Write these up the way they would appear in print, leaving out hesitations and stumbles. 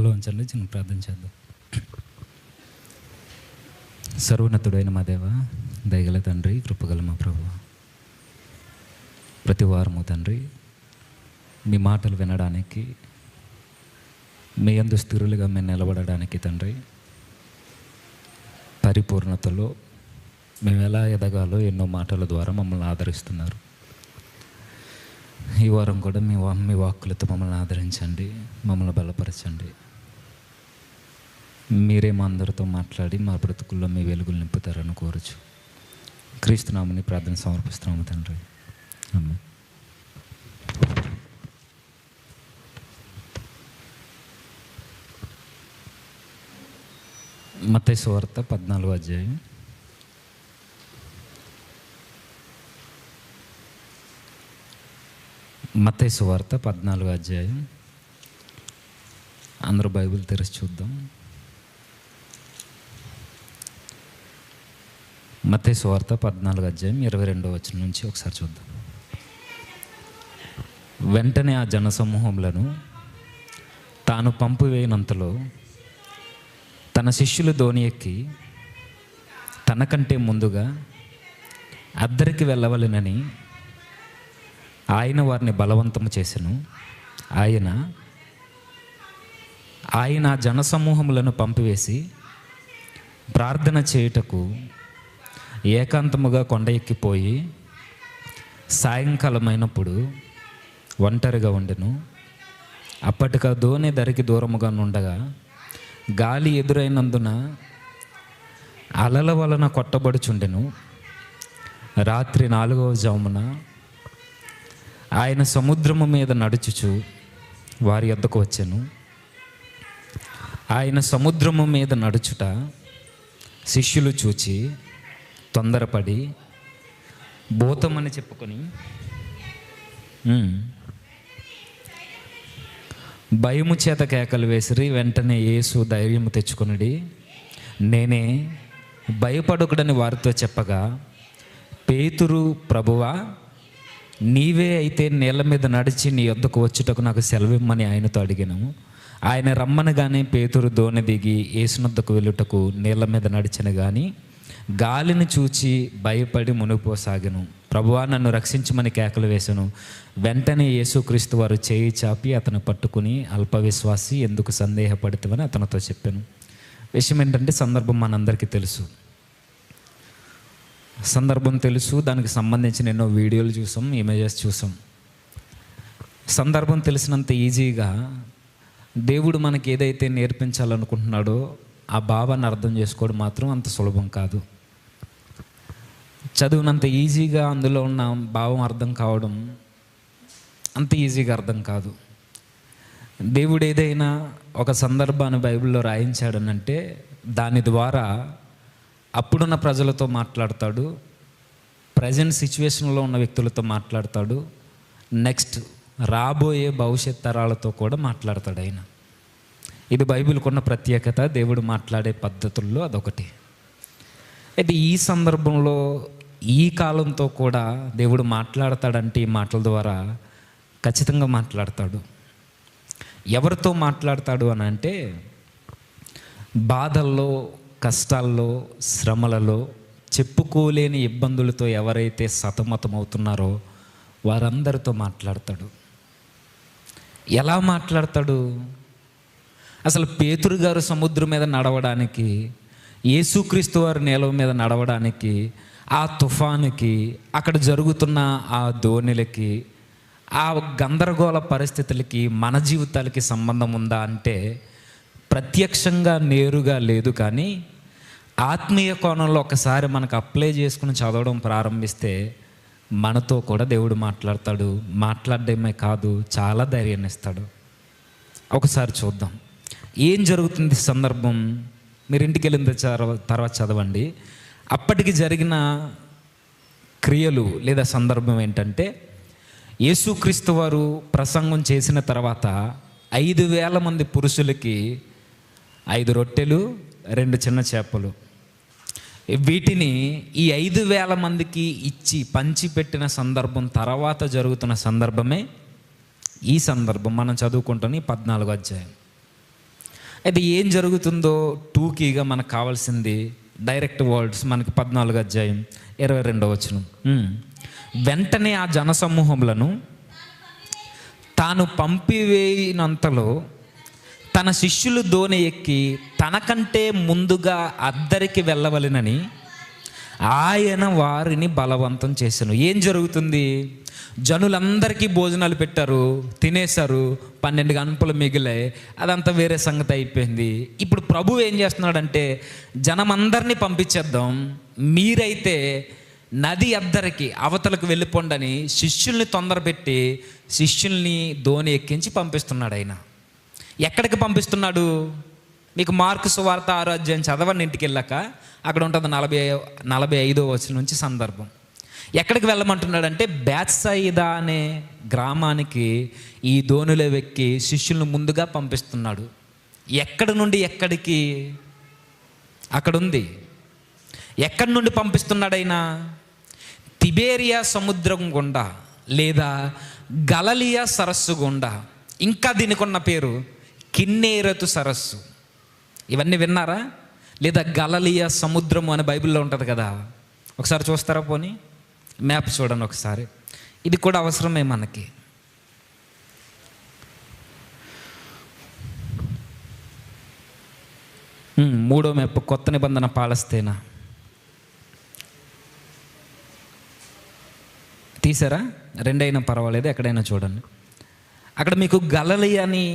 తలలో ఉంచండి, చిన్న ప్రార్థన చేద్దాం. సర్వోన్నతుడైన మా దేవ, దయగల తండ్రి, కృపగల మా ప్రభువా, ప్రతి వారము తండ్రి మీ మాటలు వినడానికి, మీ యందు స్థిరులుగా మేము నిలబడడానికి తండ్రి, పరిపూర్ణతలో మేము ఎలా ఎదగాలో ఎన్నో మాటల ద్వారా మమ్మల్ని ఆదరిస్తున్నారు. ఈ వారం కూడా మీ వాక్కులతో మమ్మల్ని ఆదరించండి, మమ్మల్ని బలపరచండి. మీరే మా అందరితో మాట్లాడి మా బ్రతుకుల్లో మీ వెలుగులు నింపుతారని కోరచ్చు. క్రీస్తునామని ప్రార్థన సమర్పిస్తున్నాము తండ్రి, ఆమేన్. మత్తయి సువార్త 14వ అధ్యాయం. మత్తయి సువార్త 14వ అధ్యాయం. అందరూ బైబిల్ తెరిచి చూద్దాం. మత్తయి సువార్త 14వ అధ్యాయం 22వ వచనం నుంచి ఒకసారి చూద్దాం. వెంటనే ఆ జనసమూహములను తాను పంపివేయనంతలో తన శిష్యులు దోణి ఎక్కి తనకంటే ముందుగా అద్దరికి వెళ్ళవలెనని ఆయన వారిని బలవంతము చేసెను. ఆయన జనసమూహములను పంపివేసి ప్రార్థన చేయుటకు ఏకాంతముగా కొండ ఎక్కిపోయి సాయంకాలమైనప్పుడు ఒంటరిగా ఉండెను. అప్పటికి దోణి దరికి దూరముగా నుండగా గాలి ఎదురైనందున అలల వలన కొట్టబడుచుండెను. రాత్రి 4వ జామున ఆయన సముద్రము మీద నడుచుచు వారి యొద్దకు వచ్చెను. ఆయన సముద్రము మీద నడుచుట శిష్యులు చూచి తొందరపడి భూతమని చెప్పుకొని భయము చేత కేకలు వేసిరి. వెంటనే యేసు ధైర్యము తెచ్చుకొనుడి, నేనే, భయపడకుడని వారితో చెప్పగా, పేతురు, ప్రభువా, నీవే అయితే నీళ్ళ మీద నడిచి నీ యొద్దకు వచ్చుటకు నాకు సెలవిమ్మని ఆయనతో అడిగాను. ఆయన రమ్మనగానే పేతురు దోణి దిగి యేసునొద్దకు వెళ్ళుటకు నీళ్ళ మీద నడిచెను. కానీ గాలిని చూచి భయపడి మునిగిపోసాగెను. ప్రభువా, నన్ను రక్షించమని కేకలు వేసెను. వెంటనే యేసుక్రీస్తు వారు చేయి చాపి అతను పట్టుకుని, అల్పవిశ్వాసి, ఎందుకు సందేహపడుతావని అతనితో చెప్పాను. విషయం ఏంటంటే, సందర్భం మనందరికీ తెలుసు. దానికి సంబంధించిన ఎన్నో వీడియోలు చూసాం, ఇమేజెస్ చూసాం. సందర్భం తెలిసినంత ఈజీగా దేవుడు మనకి ఏదైతే నేర్పించాలనుకుంటున్నాడో ఆ భావాన్ని అర్థం చేసుకోవడం మాత్రం అంత సులభం కాదు. చదివినంత ఈజీగా అందులో ఉన్న భావం అర్థం కావడం అంత ఈజీగా అర్థం కాదు. దేవుడు ఏదైనా ఒక సందర్భాన్ని బైబిల్లో రాయించాడనంటే దాని ద్వారా అప్పుడున్న ప్రజలతో మాట్లాడతాడు, ప్రజెంట్ సిచ్యువేషన్లో ఉన్న వ్యక్తులతో మాట్లాడతాడు, నెక్స్ట్ రాబోయే భవిష్యత్ తరాలతో కూడా మాట్లాడతాడు ఆయన. ఇది బైబిల్కి ఉన్న ప్రత్యేకత, దేవుడు మాట్లాడే పద్ధతుల్లో అదొకటి. అయితే ఈ సందర్భంలో ఈ కాలంతో కూడా దేవుడు మాట్లాడతాడంటే ఈ మాటల ద్వారా ఖచ్చితంగా మాట్లాడతాడు. ఎవరితో మాట్లాడతాడు అని అంటే, బాధల్లో, కష్టాల్లో, శ్రమలలో, చెప్పుకోలేని ఇబ్బందులతో ఎవరైతే సతమతమవుతున్నారో వారందరితో మాట్లాడతాడు. ఎలా మాట్లాడతాడు? అసలు పేతురు గారు సముద్రం మీద నడవడానికి, యేసుక్రీస్తు వారి నేల మీద నడవడానికి, ఆ తుఫానుకి, అక్కడ జరుగుతున్న ఆ దోణిలకి, ఆ గందరగోళ పరిస్థితులకి మన జీవితాలకి సంబంధం ఉందా అంటే ప్రత్యక్షంగా నేరుగా లేదు. కానీ ఆత్మీయ కోణంలో ఒకసారి మనకు అప్లై చేసుకుని చదవడం ప్రారంభిస్తే మనతో కూడా దేవుడు మాట్లాడతాడు. మాట్లాడడమే కాదు, చాలా ధైర్యాన్ని ఇస్తాడు. ఒకసారి చూద్దాం ఏం జరుగుతుంది సందర్భం. మీరు ఇంటికి వెళ్ళిన తర్వాత చదవండి. అప్పటికి జరిగిన క్రియలు లేదా సందర్భం ఏంటంటే, యేసుక్రీస్తు వారు ప్రసంగం చేసిన తర్వాత 5,000 మంది పురుషులకి 5 రొట్టెలు 2 చిన్న చేపలు, వీటిని ఈ 5,000 మందికి ఇచ్చి పంచిపెట్టిన సందర్భం తర్వాత జరుగుతున్న సందర్భమే ఈ సందర్భం. మనం చదువుకుంటాం 14వ అధ్యాయం. అయితే ఏం జరుగుతుందో టూకీగా మనకు కావాల్సింది డైరెక్ట్ వర్డ్స్. మనకి 14 అధ్యాయం 22వ వచనం. వెంటనే ఆ జనసమూహములను తాను పంపివేయినంతలో తన శిష్యులు దోణి ఎక్కి తనకంటే ముందుగా అద్దరికి వెళ్ళవలెనని ఆయన వారిని బలవంతం చేశాను. ఏం జరుగుతుంది? జనులందరికీ భోజనాలు పెట్టారు, తినేశారు, 12 గంపలు మిగిలాయి, అదంతా వేరే సంగతి అయిపోయింది. ఇప్పుడు ప్రభు ఏం చేస్తున్నాడంటే, జనమందరినీ పంపించేద్దాం, మీరైతే నది అద్దరికి అవతలకు వెళ్ళిపోండని శిష్యుల్ని తొందరపెట్టి శిష్యుల్ని దోణి ఎక్కించి పంపిస్తున్నాడు. ఆయన ఎక్కడికి పంపిస్తున్నాడు? మీకు మార్కు సువార్త 6వ అధ్యాయం చదవండి ఇంటికి వెళ్ళాక. అక్కడ ఉంటుంది 45వ వచనం నుంచి సందర్భం. ఎక్కడికి వెళ్ళమంటున్నాడంటే బేత్సయిదా అనే గ్రామానికి ఈ దోణిలో ఎక్కి శిష్యులను ముందుగా పంపిస్తున్నాడు. ఎక్కడి నుండి ఎక్కడికి? అక్కడ ఉంది. ఎక్కడి నుండి పంపిస్తున్నాడైనా? తిబేరియా సముద్రం గుండా లేదా గలలియా సరస్సు గుండా, ఇంకా దీనికి ఉన్న పేరు కిన్నేరతు సరస్సు. ఇవన్నీ విన్నారా? లేదా గలలియా సముద్రము అని బైబిల్లో ఉంటుంది కదా, ఒకసారి చూస్తారా? పోనీ మ్యాప్ చూడండి ఒకసారి. ఇది కూడా అవసరమే మనకి. మూడో మ్యాప్, కొత్త నిబంధన పాలస్తీనా. తీసారా? రెండైనా పర్వాలేదు, ఎక్కడైనా చూడండి. అక్కడ మీకు గలలియా అని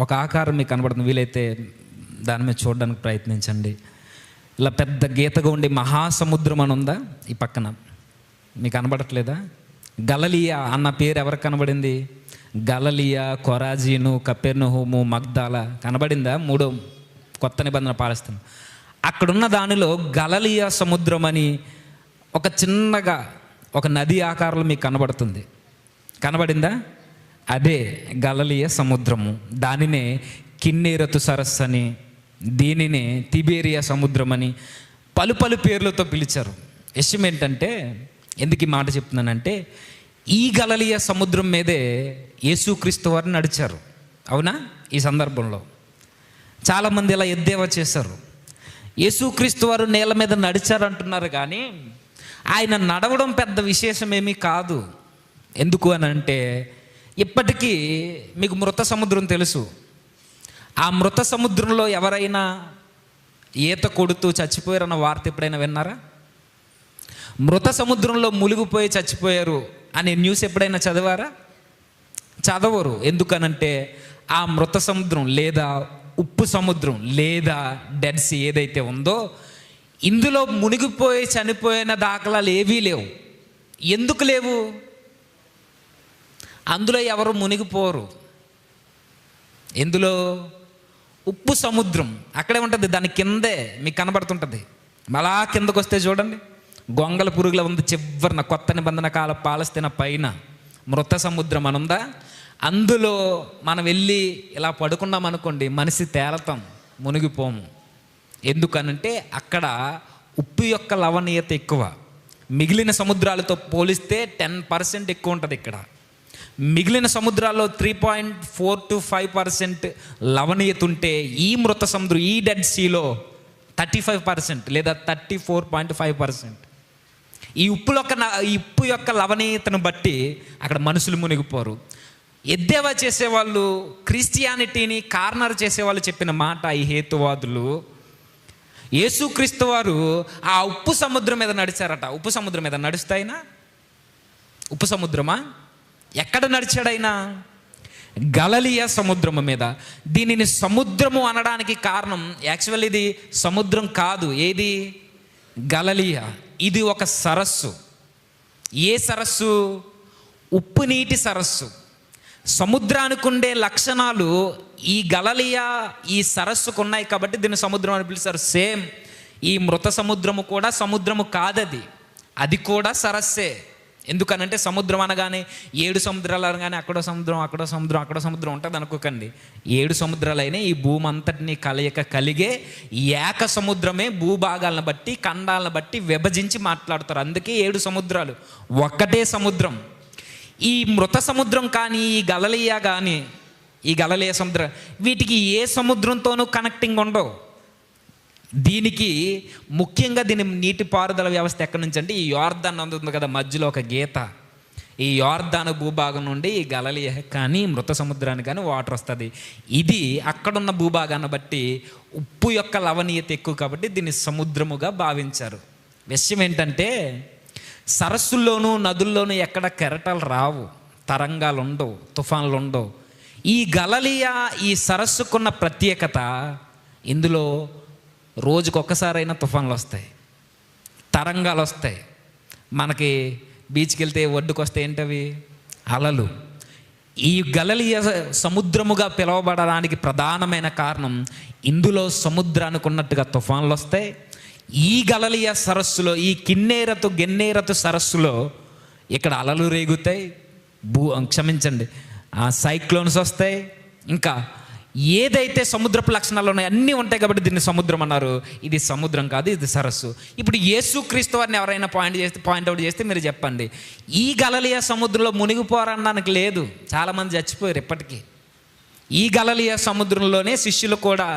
ఒక ఆకారం మీకు కనబడుతుంది. వీలైతే దాని మీద చూడడానికి ప్రయత్నించండి. ఇలా పెద్ద గీతగా ఉండి మహాసముద్రం అని ఉందా ఈ పక్కన? మీకు కనబడట్లేదా? గలలియా అన్న పేరు ఎవరికి కనబడింది? గలలియా, కొరాజీను, కపెర్నహూము, మగ్దాల కనబడిందా? మూడో కొత్త నిబంధన పాలిస్తాను. అక్కడున్న దానిలో గలలియా సముద్రం అని ఒక చిన్నగా ఒక నది ఆకారంలో మీకు కనబడుతుంది. కనబడిందా? అదే గలలియా సముద్రము. దానినే కిన్నేరతు సరస్సు అని, దీనినే తిబేరియా సముద్రం అని పలు పలు పేర్లతో పిలిచారు. విషయం ఏంటంటే, ఎందుకు ఈ మాట చెప్తున్నానంటే, ఈ గలలియా సముద్రం మీదే యేసుక్రీస్తు వారు నడిచారు. అవునా? ఈ సందర్భంలో చాలామంది ఇలా ఎద్దేవా చేశారు. యేసుక్రీస్తు వారు నేల మీద నడిచారు అంటున్నారు, కానీ ఆయన నడవడం పెద్ద విశేషమేమీ కాదు. ఎందుకు అని అంటే, ఇప్పటికీ మీకు మృత సముద్రం తెలుసు. ఆ మృత సముద్రంలో ఎవరైనా ఈత కొడుతూ చచ్చిపోయారన్న వార్త ఎప్పుడైనా విన్నారా? మృత సముద్రంలో మునిగిపోయి చచ్చిపోయారు అనే న్యూస్ ఎప్పుడైనా చదివారా? చదవరు. ఎందుకనంటే ఆ మృత సముద్రం లేదా ఉప్పు సముద్రం లేదా డెడ్ సీ ఏదైతే ఉందో, ఇందులో మునిగిపోయి చనిపోయిన దాఖలాలు ఏవీ లేవు. ఎందుకు లేవు? అందులో ఎవరు మునిగిపోరు. ఎందులో? ఉప్పు సముద్రం అక్కడే ఉంటుంది, దాని కిందే మీకు కనబడుతుంటుంది. అలా కిందకు వస్తే చూడండి, గొంగల పురుగుల ఉంది చివరిన కొత్త నిబంధన కాల పాలస్తీనా పైన మృత సముద్రం అని ఉందా? అందులో మనం వెళ్ళి ఇలా పడుకున్నాం అనుకోండి, మనిషి తేలతాం, మునిగిపోము. ఎందుకనంటే అక్కడ ఉప్పు యొక్క లవణీయత ఎక్కువ. మిగిలిన సముద్రాలతో పోలిస్తే 10% ఎక్కువ ఉంటుంది ఇక్కడ. మిగిలిన సముద్రాల్లో 3.4 to 5% లవణీయత ఉంటే, ఈ మృత సముద్రం, ఈ డెడ్ సీలో 35% లేదా 34.5%. ఈ ఉప్పు యొక్క లవణీయతను బట్టి అక్కడ మనుషులు మునిగిపోరు. ఎద్దేవా చేసేవాళ్ళు, క్రిస్టియానిటీని కార్నర్ చేసేవాళ్ళు చెప్పిన మాట ఈ హేతువాదులు, యేసుక్రీస్తు వారు ఆ ఉప్పు సముద్రం మీద నడిచారట. ఉప్పు సముద్రం మీద నడుస్తాయినా? ఉప్పు సముద్రమా? ఎక్కడ నడిచాడైనా? గలలియా సముద్రము మీద. దీనిని సముద్రము అనడానికి కారణం, యాక్చువల్ ఇది సముద్రం కాదు. ఏది? గలలియా. ఇది ఒక సరస్సు. ఏ సరస్సు? ఉప్పు నీటి సరస్సు. సముద్రానికి ఉండే లక్షణాలు ఈ గలలియా, ఈ సరస్సుకు ఉన్నాయి కాబట్టి దీన్ని సముద్రం అని పిలుస్తారు. సేమ్ ఈ మృత సముద్రము కూడా సముద్రము కాదది, అది కూడా సరస్సే. ఎందుకనంటే సముద్రం అనగానే 7 సముద్రాలు అనగానే అక్కడో సముద్రం, అక్కడో సముద్రం, అక్కడో సముద్రం ఉంటుంది అనుకోకండి. 7 సముద్రాలైనా ఈ భూమి అంతటిని కలిగే ఏక సముద్రమే భూభాగాలను బట్టి, ఖండాలను బట్టి విభజించి మాట్లాడతారు. అందుకే 7 సముద్రాలు, ఒక్కటే సముద్రం. ఈ మృత సముద్రం కానీ, ఈ గలలియా కానీ ఈ గలిలయ సముద్రం, వీటికి ఏ సముద్రంతోనూ కనెక్టింగ్ ఉండవు. దీనికి ముఖ్యంగా దీని నీటిపారుదల వ్యవస్థ ఎక్కడి నుంచి అంటే ఈ యోర్దాన్ అందుతుంది కదా, మధ్యలో ఒక గీత. ఈ యోర్దాను భూభాగం నుండి ఈ గలిలయ కానీ మృత సముద్రానికి కానీ వాటర్ వస్తుంది. ఇది అక్కడున్న భూభాగాన్ని బట్టి ఉప్పు యొక్క లవణీయత ఎక్కువ కాబట్టి దీన్ని సముద్రముగా భావించారు. విషయం ఏంటంటే సరస్సుల్లోనూ నదుల్లోనూ ఎక్కడ కెరటాలు రావు, తరంగాలు ఉండవు, తుఫాన్లు ఉండవు. ఈ గలిలయ ఈ సరస్సుకున్న ప్రత్యేకత, ఇందులో రోజుకొక్కసారైనా తుఫాన్లు వస్తాయి, తరంగాలు వస్తాయి. మనకి బీచ్కి వెళ్తే ఒడ్డుకు వస్తే ఏంటవి? అలలు. ఈ గలిలయ సముద్రముగా పిలువబడడానికి ప్రధానమైన కారణం ఇందులో సముద్రానికి ఉన్నట్టుగా తుఫాన్లు వస్తాయి. ఈ గలిలయ సరస్సులో, ఈ గెన్నేరతు సరస్సులో ఇక్కడ అలలు రేగుతాయి, సైక్లోన్స్ వస్తాయి. ఇంకా ఏదైతే సముద్రపు లక్షణాలు ఉన్నాయో అన్నీ ఉంటాయి కాబట్టి దీన్ని సముద్రం అన్నారు. ఇది సముద్రం కాదు, ఇది సరస్సు. ఇప్పుడు యేసుక్రీస్తు వారిని ఎవరైనా పాయింట్అవుట్ చేస్తే మీరు చెప్పండి, ఈ గలిలయ సముద్రంలో మునిగిపోరనడానికి లేదు. చాలామంది చచ్చిపోయారు ఇప్పటికీ. ఈ గలిలయ సముద్రంలోనే శిష్యులు కూడా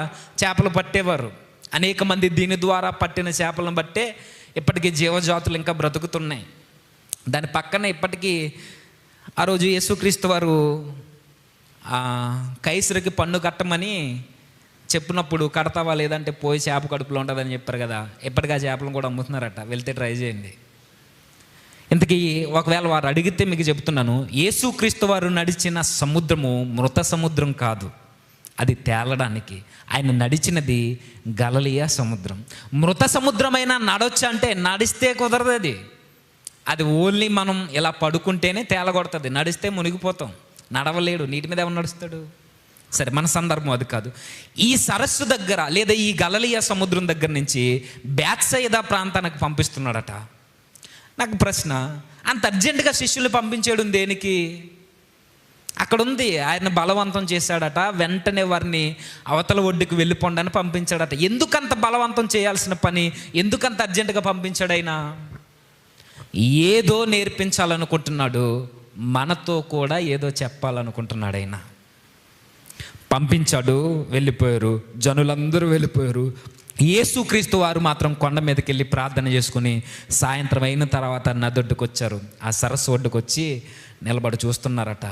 చేపలు పట్టేవారు. అనేక మంది దీని ద్వారా పట్టిన చేపలను బట్టే ఇప్పటికీ జీవజాతులు ఇంకా బ్రతుకుతున్నాయి. దాని పక్కన ఇప్పటికీ ఆ రోజు యేసుక్రీస్తు వారు కైసరికి పన్ను కట్టమని చెప్పినప్పుడు కడతావా లేదంటే పోయి చేప కడుపులో ఉంటుందని చెప్పారు కదా. ఇప్పటికీ ఆ చేపలను కూడా అమ్ముతున్నారట, వెళ్తే ట్రై చేయండి. ఇంతకీ ఒకవేళ వారు అడిగితే మీకు చెప్తున్నాను, యేసుక్రీస్తు వారు నడిచిన సముద్రము మృత సముద్రం కాదు, అది తేలడానికి. ఆయన నడిచినది గలిలయ సముద్రం. మృత సముద్రమైనా నడవచ్చు అంటే నడిస్తే కుదరదు. అది ఓన్లీ మనం ఇలా పడుకుంటేనే తేలగొడుతుంది, నడిస్తే మునిగిపోతాం. నడవలేడు, నీటి మీద ఎవరు నడుస్తాడు? సరే, మన సందర్భం అది కాదు. ఈ సరస్సు దగ్గర లేదా ఈ గలిలయ సముద్రం దగ్గర నుంచి బేత్సయిదా ప్రాంతానికి పంపిస్తున్నాడట. నాకు ప్రశ్న, అంత అర్జెంటుగా శిష్యులు పంపించేయడం దేనికి? అక్కడ ఉంది, ఆయన బలవంతం చేశాడట, వెంటనే వారిని అవతల ఒడ్డుకు వెళ్ళిపోండి అని పంపించాడట. ఎందుకంత బలవంతం చేయాల్సిన పని, ఎందుకంత అర్జెంటుగా పంపించాడు ఆయన? ఏదో నేర్పించాలనుకుంటున్నాడు, మనతో కూడా ఏదో చెప్పాలనుకుంటున్నాడు ఆయన. పంపించాడు, వెళ్ళిపోయారు, జనులందరూ వెళ్ళిపోయారు. యేసుక్రీస్తు వారు మాత్రం కొండ మీదకి వెళ్ళి ప్రార్థన చేసుకుని సాయంత్రం అయిన తర్వాత నదొడ్డుకు వచ్చారు. ఆ సరస్సు ఒడ్డుకు వచ్చి నిలబడి చూస్తున్నారట.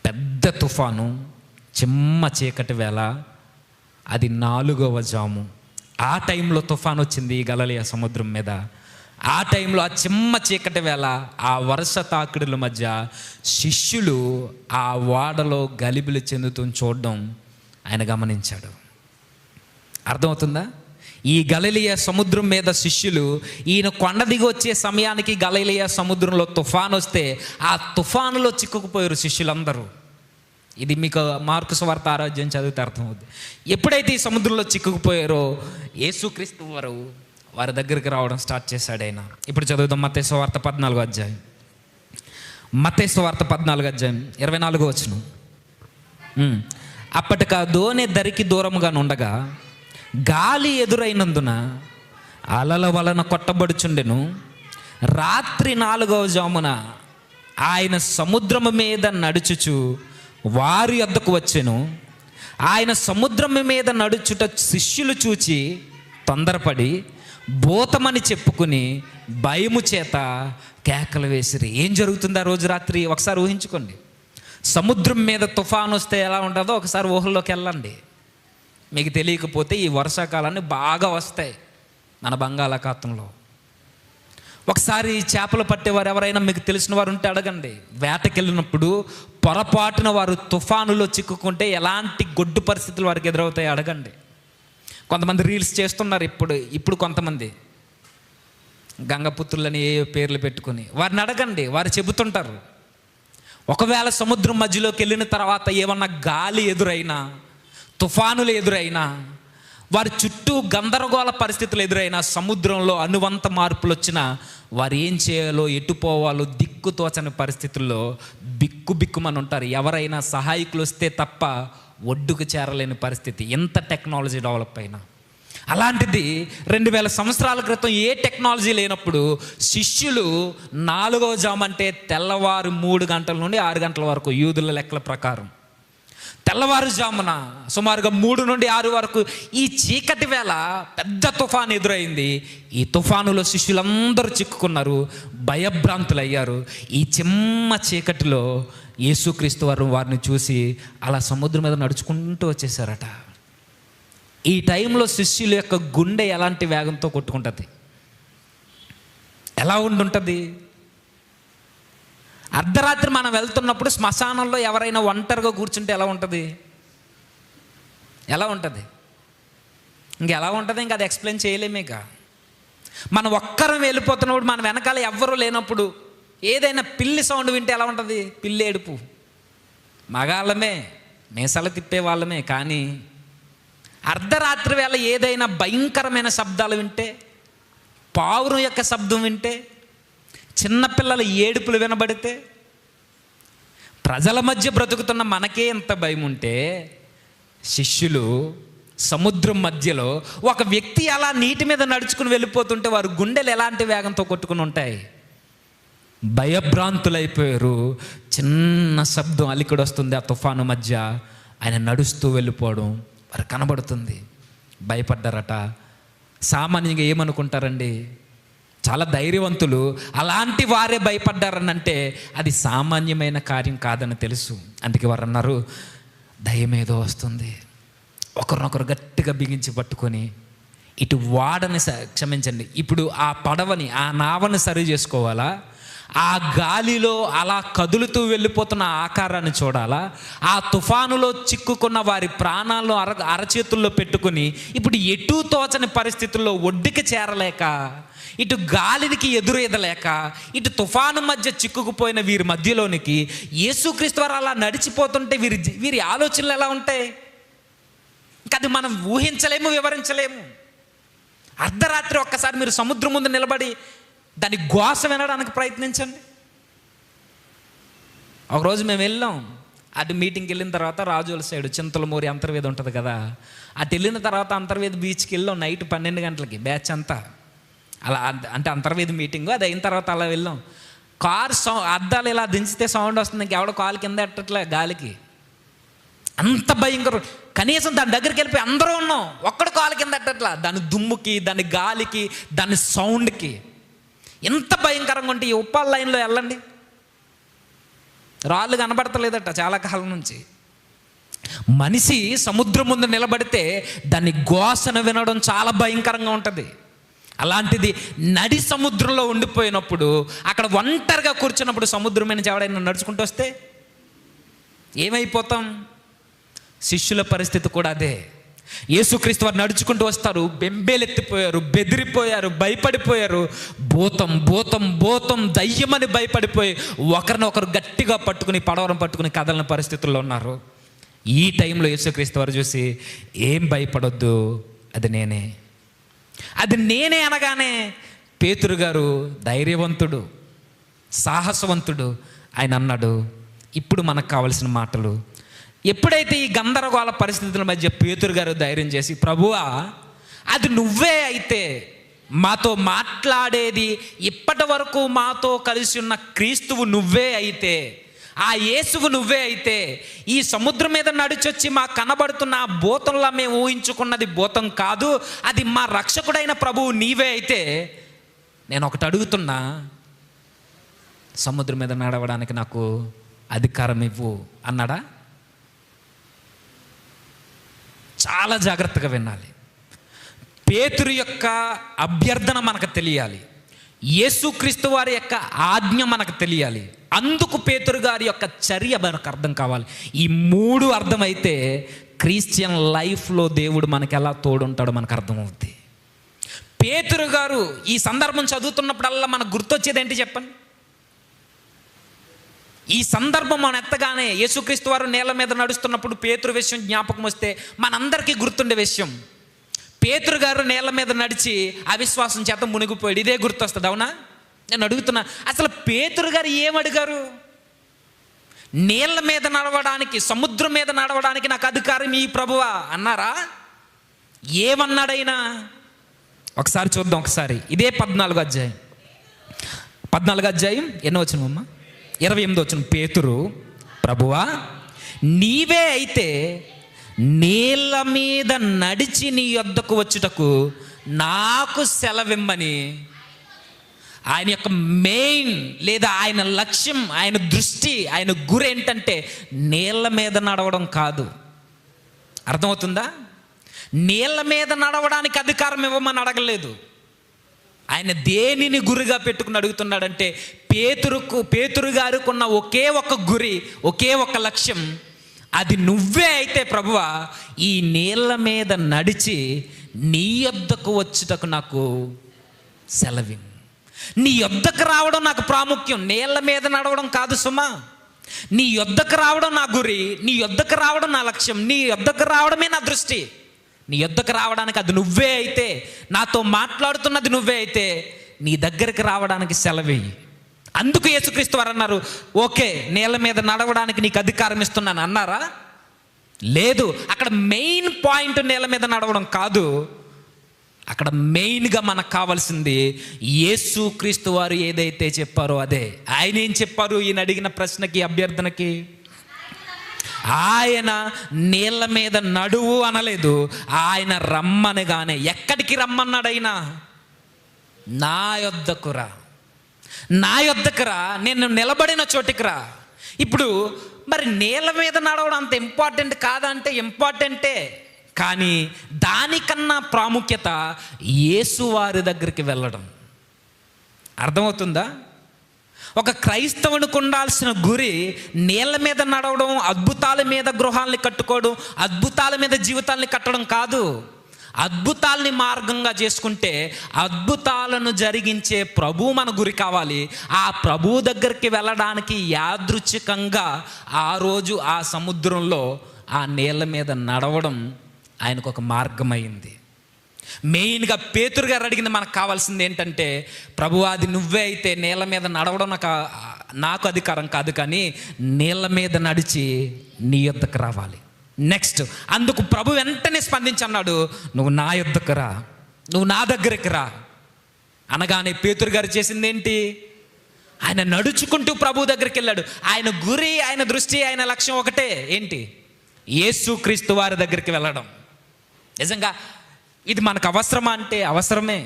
పెద్ద తుఫాను, చిమ్మ చీకటి వేళ, అది 4వ జాము. ఆ టైంలో తుఫాను వచ్చింది ఈ గలిలయ సముద్రం మీద. ఆ టైంలో ఆ చిమ్మ చీకటి వేళ, ఆ వర్ష తాకిడుల మధ్య శిష్యులు ఆ ఓడలో గలిబిలి చెందుతూ చూడడం ఆయన గమనించాడు. అర్థమవుతుందా? ఈ గలిలయ సముద్రం మీద శిష్యులు, ఈయన కొండ దిగి వచ్చే సమయానికి గలిలయ సముద్రంలో తుఫాను వస్తే ఆ తుఫానులో చిక్కుకుపోయారు శిష్యులందరూ. ఇది మీకు మార్కు సువార్త 6వ అధ్యాయం చదివితే అర్థమవుతుంది. ఎప్పుడైతే ఈ సముద్రంలో చిక్కుకుపోయారో యేసుక్రీస్తు వారు వారి దగ్గరికి రావడం స్టార్ట్ చేశాడు ఆయన. ఇప్పుడు చదువుదాం మత్తయి సువార్త 14వ అధ్యాయం. మత్తయి సువార్త 14వ అధ్యాయం 24వ వచనం. అప్పటికి దోణి దరికి దూరముగా నుండగా గాలి ఎదురైనందున అలల వలన కొట్టబడుచుండెను. రాత్రి 4వ జామున ఆయన సముద్రము మీద నడుచుచు వారి వద్దకు వచ్చెను. ఆయన సముద్రము మీద నడుచుట శిష్యులు చూచి తొందరపడి భూతమని చెప్పుకుని భయము చేత కేకలు వేసిరి. ఏం జరుగుతుంది ఆ రోజు రాత్రి? ఒకసారి ఊహించుకోండి. సముద్రం మీద తుఫాను వస్తే ఎలా ఉంటుందో ఒకసారి ఊహల్లోకి వెళ్ళండి. మీకు తెలియకపోతే ఈ వర్షాకాలాన్ని బాగా వస్తాయి మన బంగాళాఖాతంలో. ఒకసారి చేపలు పట్టేవారు ఎవరైనా మీకు తెలిసిన వారు ఉంటే అడగండి. వేటకెళ్ళినప్పుడు పొరపాటున వారు తుఫానులో చిక్కుకుంటే ఎలాంటి గొడ్డు పరిస్థితులు వారికి ఎదురవుతాయి అడగండి. కొంతమంది రీల్స్ చేస్తున్నారు ఇప్పుడు కొంతమంది గంగపుత్రులని ఏ పేర్లు పెట్టుకుని. వారిని అడగండి, వారు చెబుతుంటారు. ఒకవేళ సముద్రం మధ్యలోకి వెళ్ళిన తర్వాత ఏమన్నా గాలి ఎదురైనా, తుఫానులు ఎదురైనా, వారి చుట్టూ గందరగోళ పరిస్థితులు ఎదురైనా, సముద్రంలో అనువంత మార్పులు వచ్చినా వారు ఏం చేయాలో, ఎటు పోవాలో దిక్కు తోచని పరిస్థితుల్లో బిక్కుమని ఉంటారు. ఎవరైనా సహాయకులు వస్తే తప్ప ఒడ్డుకు చేరలేని పరిస్థితి, ఎంత టెక్నాలజీ డెవలప్ అయినా. అలాంటిది 2000 సంవత్సరాల క్రితం ఏ టెక్నాలజీ లేనప్పుడు శిష్యులు 4వ జాము అంటే తెల్లవారు 3 గంటల నుండి 6 గంటల వరకు యూదుల లెక్కల ప్రకారం తెల్లవారుజామున సుమారుగా 3 నుండి 6 వరకు ఈ చీకటి వేళ పెద్ద తుఫాను ఎదురైంది. ఈ తుఫానులో శిష్యులందరూ చిక్కుకున్నారు, భయభ్రాంతులయ్యారు. ఈ చిమ్మ చీకటిలో యేసుక్రీస్తు వారిని చూసి అలా సముద్రం మీద నడుచుకుంటూ వచ్చేసారట. ఈ టైంలో శిష్యుల యొక్క గుండె ఎలాంటి వేగంతో కొట్టుకుంటుంది? ఎలా ఉండుంటుంది? అర్ధరాత్రి మనం వెళ్తున్నప్పుడు శ్మశానంలో ఎవరైనా ఒంటరిగా కూర్చుంటే ఎలా ఉంటుంది? ఎలా ఉంటుంది? ఇంకెలా ఉంటుంది? ఇంకా అది ఎక్స్ప్లెయిన్ చేయలేమే. ఇక మనం ఒక్కరం వెళ్ళిపోతున్నప్పుడు మన వెనకాల ఎవ్వరూ లేనప్పుడు ఏదైనా పిల్లి సౌండ్ వింటే ఎలా ఉంటుంది? పిల్లి ఏడుపు. మగాళ్ళమే, మేసాలు తిప్పే వాళ్ళమే. కానీ అర్ధరాత్రి వేళ ఏదైనా భయంకరమైన శబ్దాలు వింటే, పావురం యొక్క శబ్దం వింటే, చిన్నపిల్లల ఏడుపులు వినబడితే, ప్రజల మధ్య బ్రతుకుతున్న మనకే ఎంత భయం ఉంటే, శిష్యులు సముద్రం మధ్యలో ఒక వ్యక్తి అలా నీటి మీద నడుచుకుని వెళ్ళిపోతుంటే వారి గుండెలు ఎలాంటి వేగంతో కొట్టుకుని ఉంటాయి? భయభ్రాంతులైపోయారు. చిన్న శబ్దం అలికిడి వస్తుంది ఆ తుఫాను మధ్య, ఆయన నడుస్తూ వెళ్ళిపోవడం వారు కనబడుతుంది. భయపడ్డారట. సామాన్యంగా ఏమనుకుంటారండి? చాలా ధైర్యవంతులు అలాంటి వారే భయపడ్డారని అంటే అది సామాన్యమైన కార్యం కాదని తెలుసు. అందుకే వారు అన్నారు, దయ్యం ఏదో వస్తుంది. ఒకరినొకరు గట్టిగా బిగించి పట్టుకొని ఇటు వాడని క్షమించండి, ఇప్పుడు ఆ పడవని, ఆ నావని సరి చేసుకోవాలా, ఆ గాలిలో అలా కదులుతూ వెళ్ళిపోతున్న ఆకారాన్ని చూడాలా, ఆ తుఫానులో చిక్కుకున్న వారి ప్రాణాలను అరచేతుల్లో పెట్టుకుని ఇప్పుడు ఎటూ తోచని పరిస్థితుల్లో ఒడ్డుకి చేరలేక, ఇటు గాలికి ఎదురేదలేక, ఇటు తుఫాను మధ్య చిక్కుకుపోయిన వీరి మధ్యలోనికి యేసుక్రీస్తు వారు అలా నడిచిపోతుంటే వీరి ఆలోచనలు ఎలా ఉంటాయి? ఇంకా అది మనం ఊహించలేము, వివరించలేము. అర్ధరాత్రి ఒక్కసారి మీరు సముద్రం ముందు నిలబడి దాని ఘోష వినడానికి ప్రయత్నించండి. ఒకరోజు మేము వెళ్ళాం, అటు మీటింగ్కి వెళ్ళిన తర్వాత రాజుల సైడ్ చింతలమూరి అంతర్వేది ఉంటుంది కదా, అటు వెళ్ళిన తర్వాత అంతర్వేది బీచ్కి వెళ్ళాం. నైట్ 12 గంటలకి బ్యాచ్ అంతా అలా, అంటే అంతర్వేది మీటింగ్ అది అయిన తర్వాత అలా వెళ్ళాం. కార్ అద్దాలు ఇలా దించితే సౌండ్ వస్తుంది, ఇంకెవడో కాలు కింద ఎట్టట్లే గాలికి. అంత భయంకరం. కనీసం దాని దగ్గరికి వెళ్ళిపోయి అందరూ ఉన్నాం, ఒక్కడు కాలు కింద ఎట్టట్లా. దాని దుమ్ముకి, దాని గాలికి, దాని సౌండ్కి ఎంత భయంకరంగా ఉంటే ఈ ఉప్పాల లైన్లో వెళ్ళండి, రాళ్ళు కనబడతలేదట చాలా కాలం నుంచి. మనిషి సముద్రం ముందు నిలబడితే దాన్ని ఘోషను వినడం చాలా భయంకరంగా ఉంటుంది. అలాంటిది నడి సముద్రంలో ఉండిపోయినప్పుడు, అక్కడ ఒంటరిగా కూర్చున్నప్పుడు సముద్రం మీద ఎవడైనా నడుచుకుంటూ వస్తే ఏమైపోతాం? శిష్యుల పరిస్థితి కూడా అదే. యేసుక్రీస్తు వారు నడుచుకుంటూ వస్తారు, బెంబేలెత్తిపోయారు, బెదిరిపోయారు, భయపడిపోయారు. భూతం భూతం భూతం దయ్యమని భయపడిపోయి ఒకరినొకరు గట్టిగా పట్టుకుని పడవరం పట్టుకుని కదలని పరిస్థితుల్లో ఉన్నారు. ఈ టైంలో యేసుక్రీస్తు వారు చూసి, ఏం భయపడొద్దు, అది నేనే, అది నేనే అనగానే పేతురు గారు ధైర్యవంతుడు, సాహసవంతుడు, ఆయన అన్నాడు, ఇప్పుడు మనకు కావలసిన మాటలు. ఎప్పుడైతే ఈ గందరగోళ పరిస్థితుల మధ్య పేతురు గారు ధైర్యం చేసి, ప్రభువా అది నువ్వే అయితే, మాతో మాట్లాడేది ఇప్పటి వరకు మాతో కలిసి ఉన్న క్రీస్తువు నువ్వే అయితే, ఆ యేసువు నువ్వే అయితే, ఈ సముద్రం మీద నడిచొచ్చి మాకు కనబడుతున్న ఆ భూతంలా మేము ఊహించుకున్నది భూతం కాదు, అది మా రక్షకుడైన ప్రభువు నీవే అయితే, నేను ఒకటి అడుగుతున్నా, సముద్రం మీద నడవడానికి నాకు అధికారం ఇవ్వు అన్నాడా? చాలా జాగ్రత్తగా వినాలి. పేతురు యొక్క అభ్యర్థన మనకు తెలియాలి, యేసుక్రీస్తు వారి యొక్క ఆజ్ఞ మనకు తెలియాలి, అందుకు పేతురు గారి యొక్క చర్య మనకు అర్థం కావాలి. ఈ 3 అర్థమైతే క్రిస్టియన్ లైఫ్లో దేవుడు మనకి ఎలా తోడుంటాడో మనకు అర్థమవుతుంది. పేతురు గారు ఈ సందర్భం చదువుతున్నప్పుడల్లా మనకు గుర్తొచ్చేది ఏంటి చెప్పండి? ఈ సందర్భం మనం ఎత్తగానే యేసుక్రీస్తు వారు నేల మీద నడుస్తున్నప్పుడు పేతురు విషయం జ్ఞాపకం వస్తే మనందరికీ గుర్తుండే విషయం, పేతురు గారు నేల మీద నడిచి అవిశ్వాసం చేత మునిగిపోయాడు. ఇదే గుర్తొస్తుంది, అవునా? నేను అడుగుతున్నా, అసలు పేతురు గారు ఏమడిగారు? నీళ్ళ మీద నడవడానికి, సముద్రం మీద నడవడానికి నాకు అధికారం ఈ ప్రభువా అన్నారా? ఏమన్నాడైనా? ఒకసారి చూద్దాం. ఒకసారి ఇదే 14వ అధ్యాయం ఎన్నో వచనం అమ్మా? 28వ వచనం. పేతురు, ప్రభువా నీవే అయితే నీళ్ళ మీద నడిచి నీ యొద్దకు వచ్చుటకు నాకు సెలవిమ్మని ఆయన యొక్క మెయిన్ లేదా ఆయన లక్ష్యం, ఆయన దృష్టి, ఆయన గురి ఏంటంటే నీళ్ళ మీద నడవడం కాదు. అర్థమవుతుందా? నీళ్ళ మీద నడవడానికి అధికారం ఇవ్వమని అడగలేదు. ఆయన దేనిని గురిగా పెట్టుకుని అడుగుతున్నాడంటే పేతురు గారికి ఉన్న ఒకే ఒక గురి, ఒకే ఒక లక్ష్యం, అది నువ్వే అయితే ప్రభువా ఈ నీళ్ళ మీద నడిచి నీ యొద్దకు వచ్చుటకు నాకు సెలవి. నీ యొద్దకు రావడం నాకు ప్రాముఖ్యం, నీళ్ళ మీద నడవడం కాదు సుమా. నీ యొద్దకు రావడం నా గురి, నీ యొద్దకు రావడం నా లక్ష్యం, నీ యొద్దకు రావడమే నా దృష్టి. నీ యొద్దకు రావడానికి అది నువ్వే అయితే, నాతో మాట్లాడుతున్నది నువ్వే అయితే నీ దగ్గరికి రావడానికి సెలవేయి. అందుకు యేసుక్రీస్తు వారు అన్నారు, ఓకే నీళ్ళ మీద నడవడానికి నీకు అధికారం ఇస్తున్నాను అన్నారా? లేదు. అక్కడ మెయిన్ పాయింట్ నీళ్ళ మీద నడవడం కాదు. అక్కడ మెయిన్గా మనకు కావాల్సింది యేసుక్రీస్తు వారు ఏదైతే చెప్పారో అదే. ఆయన ఏం చెప్పారు ఈయన అడిగిన ప్రశ్నకి, అభ్యర్థనకి? ఆయన నీళ్ళ మీద నడువు అనలేదు, ఆయన రమ్మనగానే ఎక్కడికి రమ్మన్నాడు? ఆయన నా యొద్దకు రా, నా యొద్దకు రా, నేను నిలబడిన చోటికి రా. ఇప్పుడు మరి నీళ్ళ మీద నడవడం అంత ఇంపార్టెంట్ కాదా అంటే ఇంపార్టెంటే, కానీ దానికన్నా ప్రాముఖ్యత యేసు వారి దగ్గరికి వెళ్ళడం. అర్థమవుతుందా? ఒక క్రైస్తవునికి ఉండాల్సిన గురి నీళ్ళ మీద నడవడం, అద్భుతాల మీద గృహాలని కట్టుకోవడం, అద్భుతాల మీద జీవితాలని కట్టడం కాదు. అద్భుతాలని మార్గంగా చేసుకుంటే అద్భుతాలను జరిగించే ప్రభు మన గురి కావాలి. ఆ ప్రభు దగ్గరికి వెళ్ళడానికి యాదృచ్ఛికంగా ఆ రోజు ఆ సముద్రంలో ఆ నీళ్ళ మీద నడవడం ఆయనకు ఒక మార్గం అయింది. మెయిన్గా పేతురు గారు అడిగింది మనకు కావాల్సింది ఏంటంటే, ప్రభు అది నువ్వే అయితే నీళ్ళ మీద నడవడం నాకు అధికారం కాదు, కానీ నీళ్ళ మీద నడిచి నీ యొద్దకు రావాలి. నెక్స్ట్ అందుకు ప్రభు వెంటనే స్పందించి అన్నాడు, నువ్వు నా యొద్దకు రా, నువ్వు నా దగ్గరికి రా అనగానే పేతురు గారు చేసింది ఏంటి? ఆయన నడుచుకుంటూ ప్రభు దగ్గరికి వెళ్ళాడు. ఆయన గురి, ఆయన దృష్టి, ఆయన లక్ష్యం ఒకటే, ఏంటి? యేసుక్రీస్తు వారి దగ్గరికి వెళ్ళడం. నిజంగా ఇది మనకు అవసరమా అంటే అవసరమే.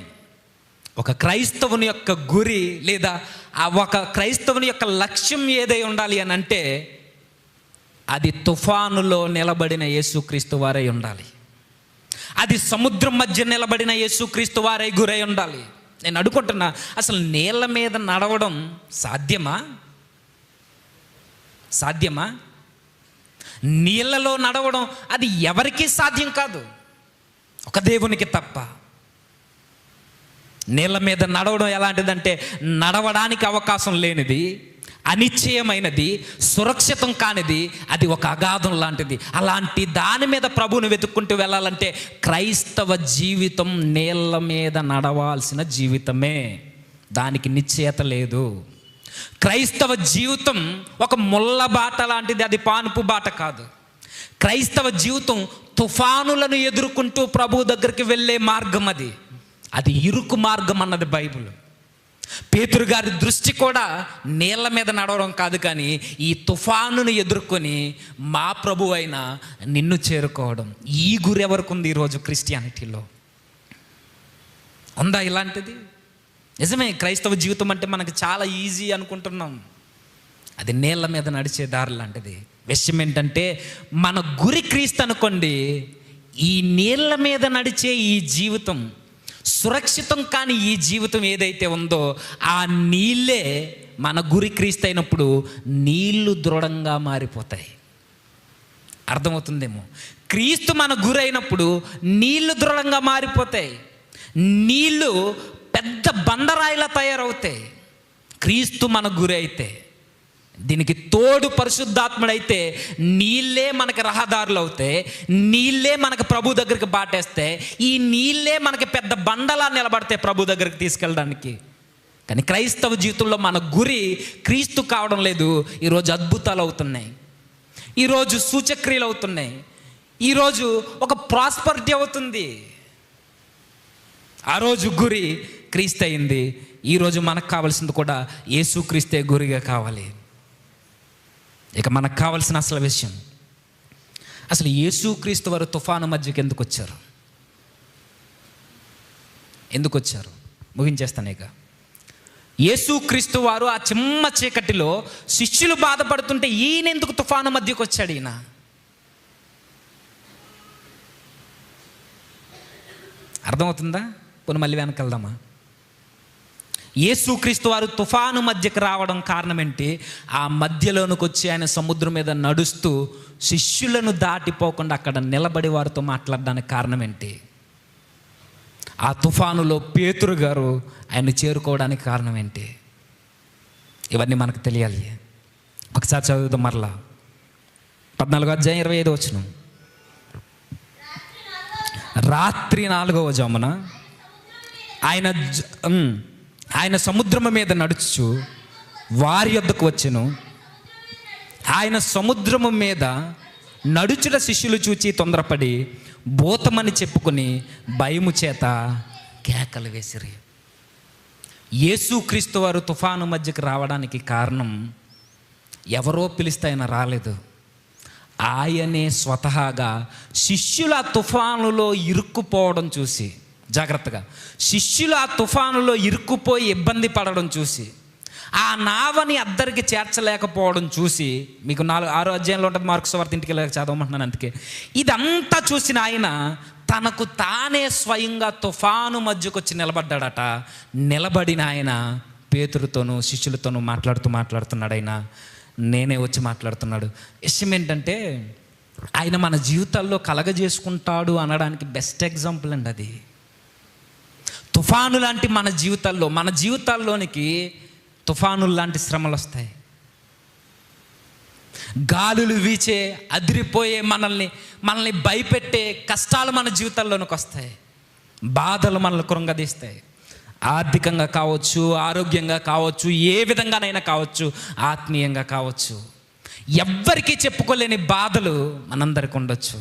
ఒక క్రైస్తవుని యొక్క గురి లేదా ఒక క్రైస్తవుని యొక్క లక్ష్యం ఏదై ఉండాలి అని అంటే అది తుఫానులో నిలబడిన యేసుక్రీస్తు వారై ఉండాలి. అది సముద్రం మధ్య నిలబడిన యేసుక్రీస్తు వారై గురై ఉండాలి. నేను అడుగుంటున్నా, అసలు నీళ్ళ మీద నడవడం సాధ్యమా? సాధ్యమా? నీళ్ళలో నడవడం అది ఎవరికీ సాధ్యం కాదు, ఒక దేవునికి తప్ప. నీళ్ళ మీద నడవడం ఎలాంటిదంటే నడవడానికి అవకాశం లేనిది, అనిశ్చయమైనది, సురక్షితం కానిది, అది ఒక అగాధం లాంటిది. అలాంటి దాని మీద ప్రభువుని వెతుక్కుంటూ వెళ్ళాలంటే క్రైస్తవ జీవితం నీళ్ళ మీద నడవాల్సిన జీవితమే, దానికి నిశ్చయత లేదు. క్రైస్తవ జీవితం ఒక ముళ్ళ బాట లాంటిది, అది పానుపు బాట కాదు. క్రైస్తవ జీవితం తుఫానులను ఎదుర్కొంటూ ప్రభు దగ్గరికి వెళ్ళే మార్గం, అది ఇరుకు మార్గం అన్నది బైబిల్. పేతురు గారి దృష్టి కూడా నీళ్ళ మీద నడవడం కాదు, కానీ ఈ తుఫానును ఎదుర్కొని మా ప్రభు అయిన నిన్ను చేరుకోవడం. ఈ గురి ఎవరికి ఉంది ఈరోజు క్రిస్టియానిటీలో? ఉందా ఇలాంటిది? నిజమే, క్రైస్తవ జీవితం అంటే మనకు చాలా ఈజీ అనుకుంటున్నాం, అది నీళ్ళ మీద నడిచే దారి లాంటిది. విషయం ఏంటంటే మన గురి క్రీస్తు అనుకోండి, ఈ నీళ్ళ మీద నడిచే ఈ జీవితం, సురక్షితం కాని ఈ జీవితం ఏదైతే ఉందో ఆ నీళ్ళే మన గురి క్రీస్తు అయినప్పుడు నీళ్లు దృఢంగా మారిపోతాయి. అర్థమవుతుందేమో? క్రీస్తు మన గురి అయినప్పుడు నీళ్లు దృఢంగా మారిపోతాయి. నీళ్లు పెద్ద బండరాయిలా తయారవుతాయి క్రీస్తు మన గురి అయితే. దీనికి తోడు పరిశుద్ధాత్ముడైతే నీళ్ళే మనకి రహదారులు అవుతాయి, నీళ్ళే మనకు ప్రభు దగ్గరికి బాటేస్తే, ఈ నీళ్ళే మనకి పెద్ద బండలా నిలబడతాయి ప్రభు దగ్గరికి తీసుకెళ్ళడానికి. కానీ క్రైస్తవ జీవితంలో మన గురి క్రీస్తు కావడం లేదు. ఈరోజు అద్భుతాలు అవుతున్నాయి, ఈరోజు సూచక్రియలు అవుతున్నాయి, ఈరోజు ఒక ప్రాస్పరిటీ అవుతుంది. ఆ రోజు గురి క్రీస్తు అయింది, ఈరోజు మనకు కావాల్సింది కూడా యేసుక్రీస్తే గురిగా కావాలి. ఇక మనకు కావాల్సిన అసలు విషయం అసలు యేసుక్రీస్తు వారు తుఫాను మధ్యకి ఎందుకు వచ్చారు? ఎందుకు వచ్చారు? ముగించేస్తాను ఇక. యేసుక్రీస్తు వారు ఆ చిమ్మ చీకటిలో శిష్యులు బాధపడుతుంటే ఈయన ఎందుకు తుఫాను మధ్యకు వచ్చాడు? ఈయన అర్థమవుతుందా? పోనీ మళ్ళీ వెనకెళ్దామా? యేసుక్రీస్తు వారు తుఫాను మధ్యకు రావడం కారణం ఏంటి? ఆ మధ్యలోనికి వచ్చి ఆయన సముద్రం మీద నడుస్తూ శిష్యులను దాటిపోకుండా అక్కడ నిలబడి వారితో మాట్లాడడానికి కారణం ఏంటి? ఆ తుఫానులో పేతురు గారు ఆయన చేరుకోవడానికి కారణం ఏంటి? ఇవన్నీ మనకు తెలియాలి. ఒకసారి చదువుదాం మరలా. 14వ అధ్యాయం 25వ వచనం. రాత్రి 4వ జామున ఆయన సముద్రము మీద నడుచు వారి యొద్దకు వచ్చెను. ఆయన సముద్రము మీద నడుచుట శిష్యులు చూచి తొందరపడి భూతమని చెప్పుకొని భయము చేత కేకలు వేసిరి. యేసుక్రీస్తు వారు తుఫాను మధ్యకి రావడానికి కారణం ఎవరో పిలిస్తే ఆయన రాలేదు. ఆయనే స్వతహాగా శిష్యుల తుఫానులో ఇరుక్కుపోవడం చూసి, జాగ్రత్తగా, శిష్యులు ఆ తుఫానులో ఇరుక్కుపోయి ఇబ్బంది పడడం చూసి, ఆ నావని అద్దరికి చేర్చలేకపోవడం చూసి, మీకు 6వ అధ్యాయంలో ఉంటుంది మార్కు సువార్త, ఇంటికి వెళ్ళక చదవమంటున్నాను అందుకే. ఇదంతా చూసిన ఆయన తనకు తానే స్వయంగా తుఫాను మధ్యకు వచ్చి నిలబడ్డాడట. నిలబడిన ఆయన పేతురుతోనూ శిష్యులతోనూ మాట్లాడుతున్నాడు. ఆయన నేనే వచ్చి మాట్లాడుతున్నాడు. విషయం ఏంటంటే ఆయన మన జీవితాల్లో కలగజేసుకుంటాడు అనడానికి బెస్ట్ ఎగ్జాంపుల్ అండి అది. తుఫాను లాంటి మన జీవితాల్లోనికి తుఫానులు లాంటి శ్రమలు వస్తాయి. గాలులు వీచే అదిరిపోయే మనల్ని భయపెట్టే కష్టాలు మన జీవితాల్లోనికి వస్తాయి. బాధలు మనల్ని కృంగదీస్తాయి. ఆర్థికంగా కావచ్చు, ఆరోగ్యంగా కావచ్చు, ఏ విధంగానైనా కావచ్చు, ఆత్మీయంగా కావచ్చు. ఎవ్వరికీ చెప్పుకోలేని బాధలు మనందరికి ఉండొచ్చు.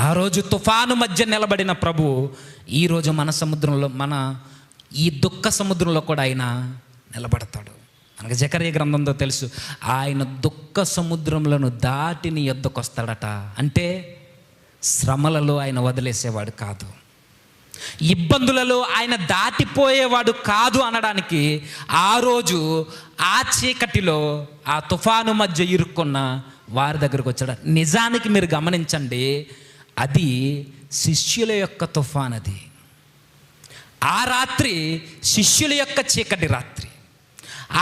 ఆ రోజు తుఫాను మధ్య నిలబడిన ప్రభు ఈరోజు మన సముద్రంలో, మన ఈ దుఃఖ సముద్రంలో కూడా ఆయన నిలబడతాడు. మనకు జకర్యా గ్రంథంలో తెలుసు, ఆయన దుఃఖ సముద్రంలో దాటి నీ యొద్దకు వస్తాడట. అంటే శ్రమలలో ఆయన వదిలేసేవాడు కాదు, ఇబ్బందులలో ఆయన దాటిపోయేవాడు కాదు అనడానికి ఆ రోజు ఆ చీకటిలో ఆ తుఫాను మధ్య ఇరుక్కున్న వారి దగ్గరకు వచ్చాడు. నిజానికి మీరు గమనించండి, అది శిష్యుల యొక్క తుఫాన్. అది ఆ రాత్రి శిష్యుల యొక్క చీకటి రాత్రి.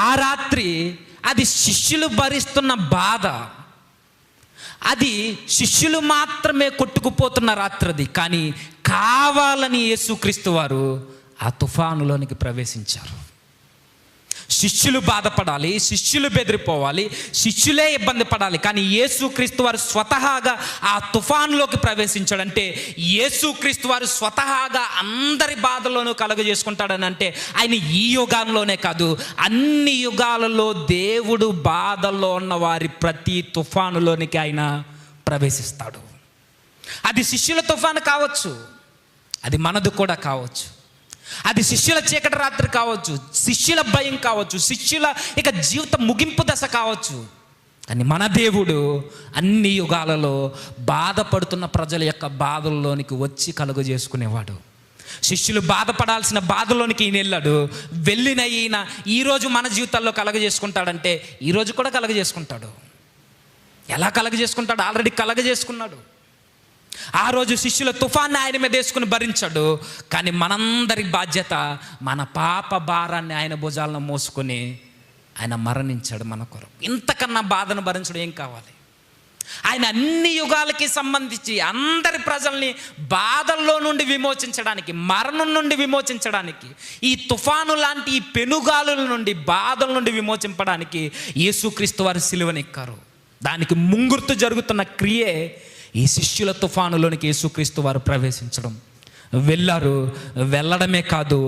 ఆ రాత్రి అది శిష్యులు భరిస్తున్న బాధ, అది శిష్యులు మాత్రమే కొట్టుకుపోతున్న రాత్రి అది. కానీ కావాలని యేసుక్రీస్తు వారు ఆ తుఫానులోనికి ప్రవేశించారు. శిష్యులు బాధపడాలి, శిష్యులు బెదిరిపోవాలి, శిష్యులే ఇబ్బంది పడాలి. కానీ యేసుక్రీస్తు వారు స్వతహాగా ఆ తుఫానులోకి ప్రవేశించాడంటే, యేసుక్రీస్తు వారు స్వతహాగా అందరి బాధల్లోనూ కలుగజేసుకుంటాడని అంటే ఆయన ఈ యుగాల్లోనే కాదు, అన్ని యుగాలలో దేవుడు బాధల్లో ఉన్న వారి ప్రతి తుఫానులోనికి ఆయన ప్రవేశిస్తాడు. అది శిష్యుల తుఫాను కావచ్చు, అది మనది కూడా కావచ్చు. అది శిష్యుల చీకటి రాత్రి కావచ్చు, శిష్యుల భయం కావచ్చు, శిష్యుల ఇక జీవిత ముగింపు దశ కావచ్చు. కానీ మన దేవుడు అన్ని యుగాలలో బాధపడుతున్న ప్రజల యొక్క బాధల్లోనికి వచ్చి కలుగజేసుకునేవాడు. శిష్యులు బాధపడాల్సిన బాధలోనికి ఈయన వెళ్ళాడు. వెళ్ళిన ఈయన ఈరోజు మన జీవితాల్లో కలగజేసుకుంటాడంటే ఈరోజు కూడా కలగజేసుకుంటాడు. ఎలా కలగజేసుకుంటాడు? ఆల్రెడీ కలగజేసుకున్నాడు. ఆ రోజు శిష్యుల తుఫాన్ని ఆయన మీద వేసుకుని భరించాడు. కానీ మనందరి బాధ్యత, మన పాప భారాన్ని ఆయన భుజాలను మోసుకొని ఆయన మరణించాడు మన కొరకు. ఇంతకన్నా బాధను భరించడం ఏం కావాలి? ఆయన అన్ని యుగాలకి సంబంధించి అందరి ప్రజల్ని బాధల్లో నుండి విమోచించడానికి, మరణం నుండి విమోచించడానికి, ఈ తుఫాను లాంటి ఈ పెనుగాలుల నుండి, బాధల నుండి విమోచింపడానికి యేసుక్రీస్తు వారు సిలువనెక్కారు. దానికి ముంగుర్తు జరుగుతున్న క్రియే ఈ శిష్యుల తుఫానులోనికి యేసుక్రీస్తు వారు ప్రవేశించడం. వెళ్ళారు. వెళ్ళడమే కాదు,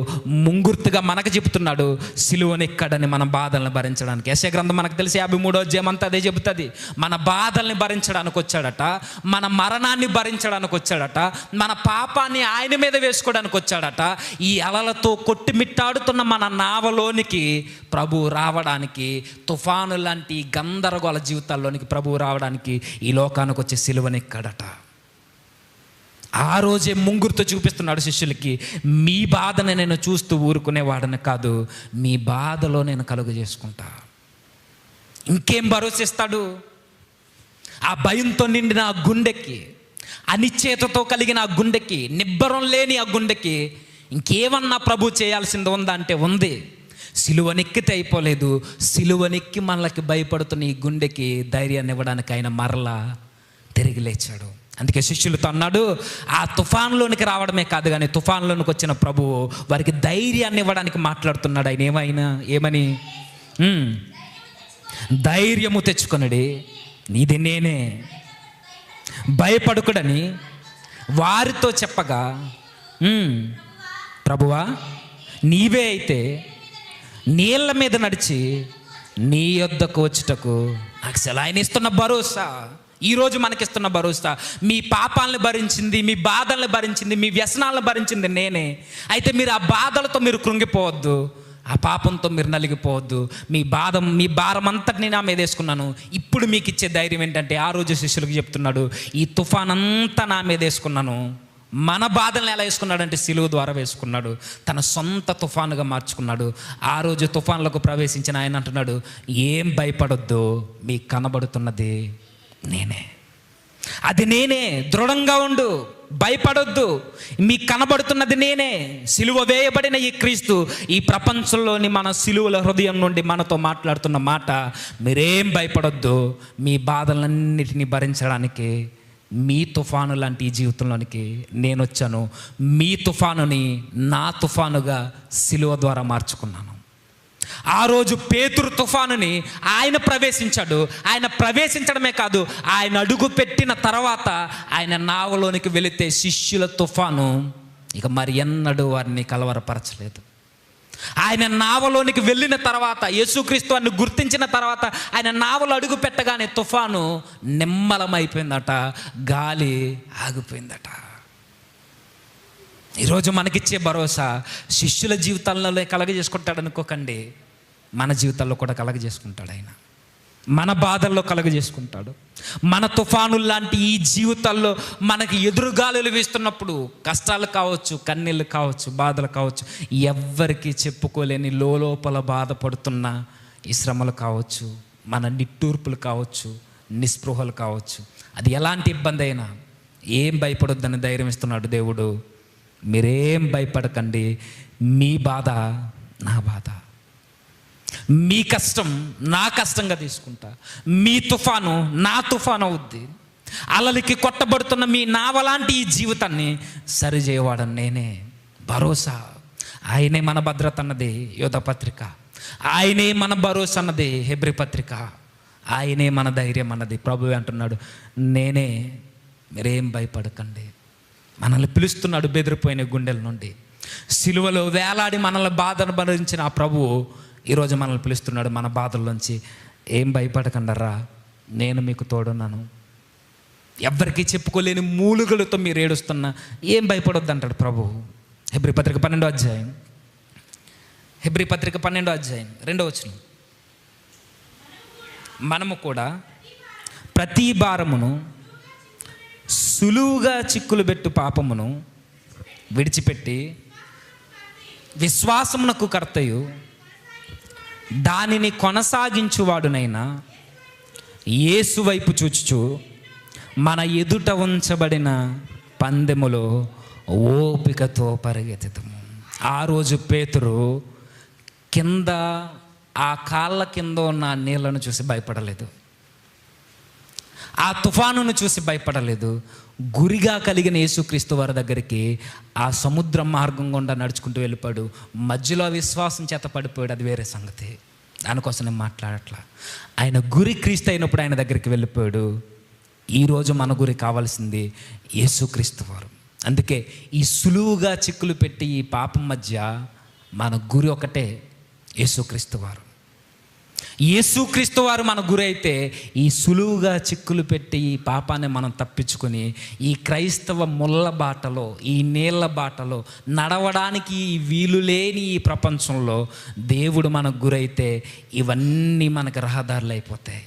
ముంగుర్తుగా మనకు చెబుతున్నాడు సిలువనెక్కడని మన బాధల్ని భరించడానికి. యెషయా గ్రంథం మనకు తెలిసి 53వ అధ్యాయం అంతా అదే చెబుతుంది. మన బాధల్ని భరించడానికి వచ్చాడట, మన మరణాన్ని భరించడానికి వచ్చాడట, మన పాపాన్ని ఆయన మీద వేసుకోవడానికి వచ్చాడట. ఈ అలలతో కొట్టిమిట్టాడుతున్న మన నావలోనికి ప్రభువు రావడానికి, తుఫాను లాంటి గందరగోళ జీవితాల్లోనికి ప్రభువు రావడానికి ఈ లోకానికి వచ్చే సిలువనెక్కడట. ఆ రోజే ముంగుర్తో చూపిస్తున్నాడు శిష్యులకి, మీ బాధని నేను చూస్తూ ఊరుకునేవాడని కాదు, మీ బాధలో నేను కలుగు చేసుకుంటా. ఇంకేం భరోసిస్తాడు? ఆ భయంతో నిండిన ఆ గుండెకి, అనిశ్చేతతో కలిగిన ఆ గుండెకి, నిబ్బరం లేని ఆ గుండెకి ఇంకేమన్నా ప్రభు చేయాల్సింది ఉందా అంటే ఉంది. సిలువనెక్కితే అయిపోలేదు. సిలువనెక్కి మనలకి భయపడుతున్న ఈ గుండెకి ధైర్యాన్ని ఇవ్వడానికి ఆయన మరలా తిరిగి లేచాడు. అందుకే శిష్యులతో అన్నాడు, ఆ తుఫాన్లోనికి రావడమే కాదు కానీ తుఫాన్లోనికి వచ్చిన ప్రభువు వారికి ధైర్యాన్ని ఇవ్వడానికి మాట్లాడుతున్నాడు. ఆయన ఏమని? ధైర్యము తెచ్చుకొనడి, నీది నేనే, భయపడుకుడని వారితో చెప్పగా, ప్రభువా నీవే అయితే నీళ్ళ మీద నడిచి నీ యొద్దకు వచ్చుటకు నాకు అసలు ఆయన ఇస్తున్న భరోసా, ఈరోజు మనకిస్తున్న భరోసా, మీ పాపాలను భరించింది, మీ బాధలను భరించింది, మీ వ్యసనాలను భరించింది నేనే. అయితే మీరు ఆ బాధలతో మీరు కృంగిపోవద్దు, ఆ పాపంతో మీరు నలిగిపోవద్దు. మీ భారం అంతటిని నా మీద వేసుకున్నాను. ఇప్పుడు మీకు ఇచ్చే ధైర్యం ఏంటంటే, ఆ రోజు శిష్యులకు చెప్తున్నాడు, ఈ తుఫాన్ అంతా నా మీద వేసుకున్నాను. మన బాధలను ఎలా వేసుకున్నాడంటే సిలువ ద్వారా వేసుకున్నాడు. తన సొంత తుఫానుగా మార్చుకున్నాడు. ఆ రోజు తుఫాన్లకు ప్రవేశించిన ఆయన అంటున్నాడు, ఏం భయపడొద్దు, మీకు కనబడుతున్నది నేనే, అది నేనే, దృఢంగా ఉండు, భయపడొద్దు, మీకు కనబడుతున్నది నేనే. సిలువ వేయబడిన ఈ క్రీస్తు ఈ ప్రపంచంలోని మన సిలువల హృదయం నుండి మనతో మాట్లాడుతున్న మాట, మీరేం భయపడొద్దు, మీ బాధలన్నిటినీ భరించడానికి మీ తుఫాను లాంటి ఈ జీవితంలోనికి నేను వచ్చాను. మీ తుఫానుని నా తుఫానుగా సిలువ ద్వారా మార్చుకున్నాను. ఆ రోజు పేతురు తుఫానుని ఆయన ప్రవేశించాడు. ఆయన ప్రవేశించడమే కాదు, ఆయన అడుగు పెట్టిన తర్వాత ఆయన నావలోనికి వెళితే శిష్యుల తుఫాను ఇక మరి ఎన్నడూ వారిని కలవరపరచలేదు. ఆయన నావలోనికి వెళ్ళిన తర్వాత, యేసుక్రీస్తు అని గుర్తించిన తర్వాత ఆయన నావలో అడుగు పెట్టగానే తుఫాను నిమ్మలమైపోయిందట, గాలి ఆగిపోయిందట. ఈరోజు మనకిచ్చే భరోసా శిష్యుల జీవితాలలో కలగజేసుకుంటాడు అనుకోకండి, మన జీవితాల్లో కూడా కలగజేసుకుంటాడు ఆయన. మన బాధల్లో కలగజేసుకుంటాడు. మన తుఫాను లాంటి ఈ జీవితాల్లో మనకి ఎదురుగాలులు వీస్తున్నప్పుడు, కష్టాలు కావచ్చు, కన్నీళ్ళు కావచ్చు, బాధలు కావచ్చు, ఎవ్వరికీ చెప్పుకోలేని లోపల బాధపడుతున్న ఈ శ్రమలు కావచ్చు, మన నిట్టూర్పులు కావచ్చు, నిస్పృహలు కావచ్చు, అది ఎలాంటి ఇబ్బంది అయినా ఏం భయపడొద్దని ధైర్యం ఇస్తున్నాడు దేవుడు. మీరేం భయపడకండి, మీ బాధ నా బాధ, మీ కష్టం నా కష్టంగా తీసుకుంటా, మీ తుఫాను నా తుఫాను అవుద్ది. అలలకి కొట్టబడుతున్న మీ నావలాంటి ఈ జీవితాన్ని సరిచేయవాడని నేనే. భరోసా ఆయనే మన భద్రత అన్నది యోధ పత్రిక, ఆయనే మన భరోసా అన్నది హెబ్రీ పత్రిక, ఆయనే మన ధైర్యం అన్నది ప్రభువే అంటున్నాడు, నేనే, మీరేం భయపడకండి. మనల్ని పిలుస్తున్నాడు బెదిరిపోయిన గుండెల నుండి. సిలువలో వేలాడి మనల్ని బాధను భరించిన ఆ ప్రభువు ఈరోజు మనల్ని పిలుస్తున్నాడు మన బాధల్లోంచి, ఏం భయపడకండరా, నేను మీకు తోడున్నాను. ఎవ్వరికీ చెప్పుకోలేని మూలుగులతో మీరు ఏడుస్తున్నా ఏం భయపడొద్దు అంటాడు ప్రభు. హెబ్రీ పత్రిక 12వ అధ్యాయం, హెబ్రీ పత్రిక 12వ అధ్యాయం 2వ వచనం, మనము కూడా ప్రతి భారమును సులువుగా చిక్కులు పెట్టు పాపమును విడిచిపెట్టి విశ్వాసమునకు కర్తయు దానిని కొనసాగించువాడునైనా యేసు వైపు చూచుచు మన ఎదుట ఉంచబడిన పందెములో ఓపికతో పరిగెత్తుము. ఆ రోజు పేతురు కింద, ఆ కాళ్ళ కింద ఉన్న నీళ్లను చూసి భయపడలేదు, ఆ తుఫానును చూసి భయపడలేదు. గురిగా కలిగిన యేసుక్రీస్తు వారి దగ్గరికి ఆ సముద్ర మార్గం గుండా నడుచుకుంటూ వెళ్ళిపోయాడు. మధ్యలో విశ్వాసం చేత పడిపోయాడు, అది వేరే సంగతి, దానికోసం నేను మాట్లాడట్లా. ఆయన గురి క్రీస్తు అయినప్పుడు ఆయన దగ్గరికి వెళ్ళిపోయాడు. ఈరోజు మన గురి కావాల్సింది యేసుక్రీస్తు వారు. అందుకే ఈ సులువుగా చిక్కులు పెట్టి ఈ పాపం మధ్య మన గురి ఒకటే, యేసుక్రీస్తు వారు. యేసుక్రీస్తు వారు మన గురి అయితే ఈ సులువుగా చిక్కులు పెట్టి ఈ పాపాన్ని మనం తప్పించుకొని ఈ క్రైస్తవ ముళ్ళ బాటలో, ఈ నీళ్ళ బాటలో నడవడానికి వీలు లేని ఈ ప్రపంచంలో దేవుడు మనకు గురైతే ఇవన్నీ మనకు రహదారులు అయిపోతాయి.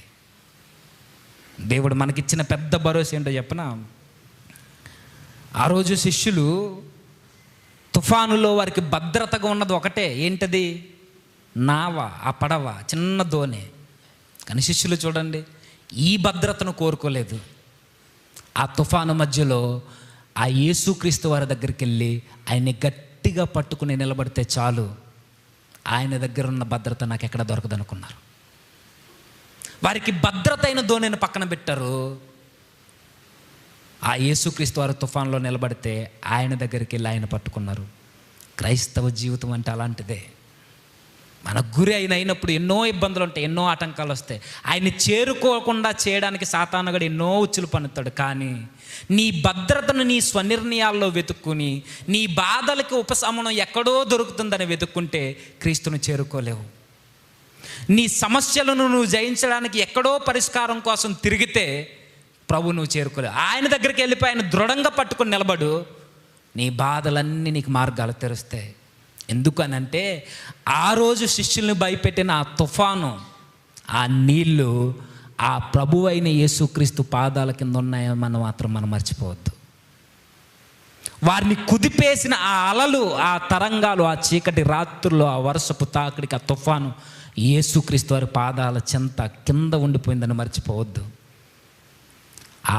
దేవుడు మనకిచ్చిన పెద్ద భరోసా ఏంటో చెప్పనా? ఆ రోజు శిష్యులు తుఫానులో వారికి భద్రతగా ఉన్నది ఒకటే, ఏంటది? నావ, ఆ పడవ, చిన్న దోణి. కానీ శిష్యులు చూడండి, ఈ భద్రతను కోరుకోలేదు. ఆ తుఫాను మధ్యలో ఆ యేసుక్రీస్తు వారి దగ్గరికి వెళ్ళి ఆయన్ని గట్టిగా పట్టుకుని నిలబడితే చాలు, ఆయన దగ్గర ఉన్న భద్రత నాకు ఎక్కడ దొరకదు అనుకున్నారు. వారికి భద్రత అయిన దోణిని పక్కన పెట్టారు. ఆ యేసుక్రీస్తు వారు తుఫాన్లో నిలబడితే ఆయన దగ్గరికి వెళ్ళి ఆయన పట్టుకున్నారు. క్రైస్తవ జీవితం అంటే అలాంటిదే. మన గురి అయినప్పుడు ఎన్నో ఇబ్బందులు ఉంటాయి, ఎన్నో ఆటంకాలు వస్తాయి. ఆయన్ని చేరుకోకుండా చేయడానికి సాతానుగాడు ఎన్నో ఉచ్చులు పన్నుతాడు. కానీ నీ భద్రతను నీ స్వనిర్ణయాల్లో వెతుక్కుని, నీ బాధలకి ఉపశమనం ఎక్కడో దొరుకుతుందని వెతుక్కుంటే క్రీస్తుని చేరుకోలేవు. నీ సమస్యలను నువ్వు జయించడానికి ఎక్కడో పరిష్కారం కోసం తిరిగితే ప్రభు నువ్వు చేరుకోలేవు. ఆయన దగ్గరికి వెళ్ళిపోయి ఆయన దృఢంగా పట్టుకొని నిలబడు, నీ బాధలన్నీ నీకు మార్గాలు తెరుస్తాయి. ఎందుకనంటే ఆ రోజు శిష్యుల్ని భయపెట్టిన ఆ తుఫాను, ఆ నీళ్ళు ఆ ప్రభు అయిన యేసుక్రీస్తు పాదాల కింద ఉన్నాయని మనం మర్చిపోవద్దు. వారిని కుదిపేసిన ఆ అలలు, ఆ తరంగాలు, ఆ చీకటి రాత్రుల్లో, ఆ వర్షపు తాకిడికి ఆ తుఫాను యేసుక్రీస్తు వారి పాదాల చెంత కింద ఉండిపోయిందని మర్చిపోవద్దు.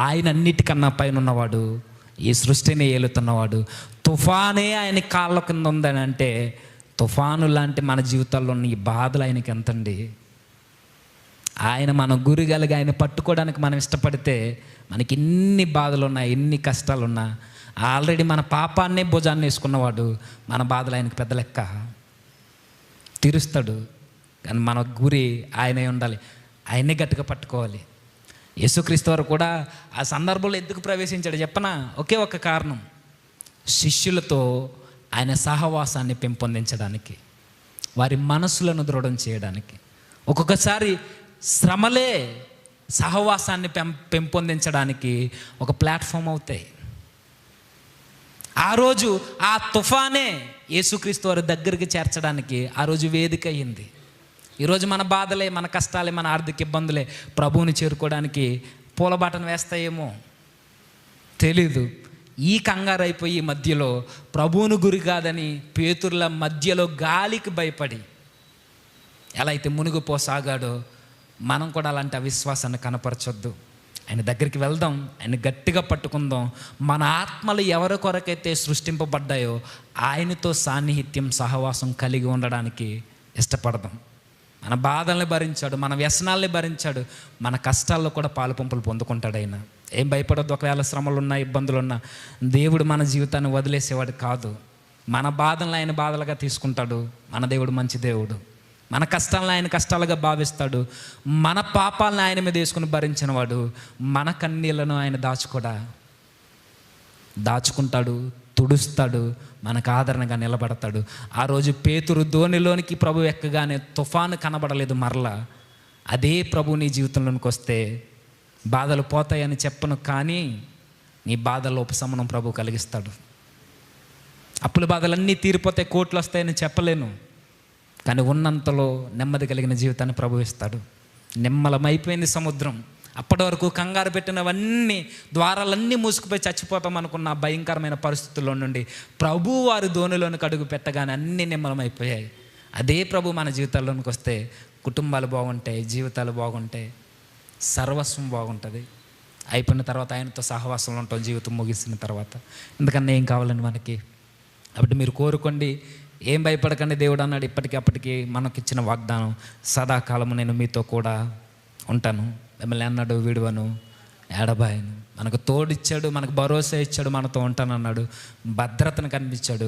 ఆయన అన్నిటికన్నా పైన ఉన్నవాడు, ఈ సృష్టిని ఏలుతున్నవాడు. తుఫానే ఆయన కాళ్ళ కింద ఉందని అంటే తుఫాను లాంటి మన జీవితాల్లో ఉన్న ఈ బాధలు ఆయనకి ఎంతండి. ఆయన మన గురి కలిగి ఆయన పట్టుకోవడానికి మనం ఇష్టపడితే మనకి ఎన్ని బాధలు ఉన్నా, ఎన్ని కష్టాలు ఉన్నా, ఆల్రెడీ మన పాపాన్నే భుజాన్ని వేసుకున్నవాడు మన బాధలు ఆయనకి పెద్ద లెక్క, తీరుస్తాడు. కానీ మన గురి ఆయనే ఉండాలి, ఆయనే గట్టిగా పట్టుకోవాలి. యేసుక్రీస్తు వారు కూడా ఆ సందర్భంలో ఎందుకు ప్రవేశించాడు చెప్పనా? ఒకే ఒక కారణం, శిష్యులతో ఆయన సహవాసాన్ని పెంపొందించడానికి, వారి మనసులను దృఢం చేయడానికి. ఒక్కొక్కసారి శ్రమలే సహవాసాన్ని పెంపొందించడానికి ఒక ప్లాట్ఫామ్ అవుతాయి. ఆ రోజు ఆ తుఫానే యేసుక్రీస్తు వారి దగ్గరికి చేర్చడానికి ఆ రోజు వేదిక అయ్యింది. ఈరోజు మన బాధలే, మన కష్టాలే, మన ఆర్థిక ఇబ్బందులే ప్రభువుని చేరుకోవడానికి పూలబాటను వేస్తాయేమో తెలీదు. ఈ కంగారు అయిపోయి మధ్యలో ప్రభువును గురి కాదని పేతురుల మధ్యలో గాలికి భయపడి ఎలా అయితే మునిగిపోసాగాడో మనం కూడా అలాంటి అవిశ్వాసాన్ని కనపరచొద్దు. ఆయన దగ్గరికి వెళ్దాం, ఆయన గట్టిగా పట్టుకుందాం. మన ఆత్మలు ఎవరి కొరకైతే సృష్టింపబడ్డాయో ఆయనతో సాన్నిహిత్యం, సహవాసం కలిగి ఉండడానికి ఇష్టపడదాం. మన బాధల్ని భరించాడు, మన వ్యసనాల్ని భరించాడు, మన కష్టాల్లో కూడా పాలు పంపులు పొందుకుంటాడు ఆయన. ఏం భయపడొద్దు. ఒకవేళ శ్రమలున్నా, ఇబ్బందులున్నా దేవుడు మన జీవితాన్ని వదిలేసేవాడు కాదు. మన బాధలను ఆయన బాధలుగా తీసుకుంటాడు. మన దేవుడు మంచి దేవుడు. మన కష్టాలను ఆయన కష్టాలుగా భావిస్తాడు. మన పాపాలను ఆయన మీద వేసుకుని భరించిన వాడు మన కన్నీళ్లను ఆయన దాచుకుంటాడు, తుడుస్తాడు, మనకు ఆదరణగా నిలబడతాడు. ఆ రోజు పేతురు దోణిలోనికి ప్రభు ఎక్కగానే తుఫాను కనబడలేదు. మరలా అదే ప్రభు నీ జీవితంలోనికి వస్తే బాధలు పోతాయని చెప్పను, కానీ నీ బాధల్లో ఉపశమనం ప్రభు కలిగిస్తాడు. అప్పుల బాధలన్నీ తీరిపోతాయి, కోట్లు వస్తాయని చెప్పలేను, కానీ ఉన్నంతలో నెమ్మది కలిగిన జీవితాన్ని ప్రభు ఇస్తాడు. నిమ్మలమైపోయింది సముద్రం. అప్పటి వరకు కంగారు పెట్టినవన్నీ, ద్వారాలన్నీ మూసుకుపోయి చచ్చిపోతాం అనుకున్న భయంకరమైన పరిస్థితుల్లో నుండి ప్రభు వారి దోణిలోనికి అడుగు పెట్టగానే అన్నీ నిమ్మలమైపోయాయి. అదే ప్రభు మన జీవితాల్లోనికి వస్తే కుటుంబాలు బాగుంటాయి, జీవితాలు బాగుంటాయి, సర్వస్వం బాగుంటుంది. అయిపోయిన తర్వాత ఆయనతో సహవాసంలో ఉంటాం జీవితం ముగిసిన తర్వాత. ఎందుకన్నా ఏం కావాలండి మనకి? కాబట్టి మీరు కోరుకోండి, ఏం భయపడకండి. దేవుడు అన్నాడు ఇప్పటికప్పటికి మనకిచ్చిన వాగ్దానం, సదాకాలము నేను మీతో కూడా ఉంటాను, మిమ్మల్ని అన్నాడు విడువను, ఏడబాయను. మనకు తోడిచ్చాడు, మనకు భరోసా ఇచ్చాడు, మనతో ఉంటానన్నాడు, భద్రతను కనిపించాడు.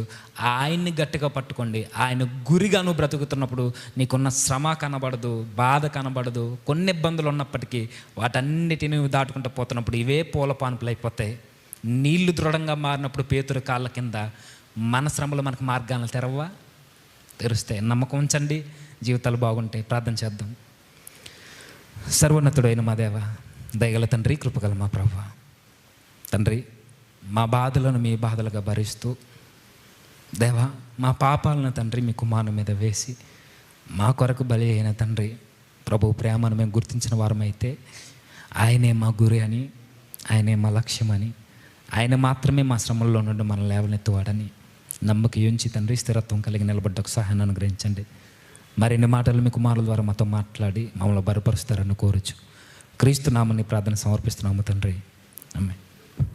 ఆయన్ని గట్టిగా పట్టుకోండి. ఆయన గురిగా నువ్వు బ్రతుకుతున్నప్పుడు నీకున్న శ్రమ కనబడదు, బాధ కనబడదు. కొన్ని ఇబ్బందులు ఉన్నప్పటికీ వాటన్నిటిని నువ్వు దాటుకుంటూ పోతున్నప్పుడు ఇవే పూల పాన్పులు అయిపోతాయి. నీళ్లు దృఢంగా మారినప్పుడు పేతురు కాళ్ళ కింద మన శ్రమలు మనకు మార్గాలను తెరవా? తెరుస్తాయి. నమ్మకం ఉంచండి, జీవితాలు బాగుంటాయి. ప్రార్థన చేద్దాం. సర్వోన్నతుడైన మా దేవ, దయగల తండ్రి, కృపగల మా ప్రభువా, తండ్రి, మా బాధలను మీ బాధలుగా భరిస్తూ దేవా, మా పాపాలను తండ్రి మీ కుమారుని మీద వేసి మా కొరకు బలి అయిన తండ్రి ప్రభు ప్రేమను మేము గుర్తించిన వారమైతే ఆయనే మా గురి అని, ఆయనే మా లక్ష్యమని, ఆయన మాత్రమే మా శ్రమల్లో నుండి మనం లేవనెత్తువాడని నమ్మకి ఉంచి తండ్రి స్థిరత్వం కలిగి నిలబడ్డకు సహాయాన్ని అనుగ్రహించండి. మరిన్ని మాటలు మీ కుమారుల ద్వారా మాతో మాట్లాడి మమ్మల్ని బలపరుస్తారని కోరుచు క్రీస్తు నామని ప్రార్థన సమర్పిస్తున్నాము తండ్రి. ఆమేన్.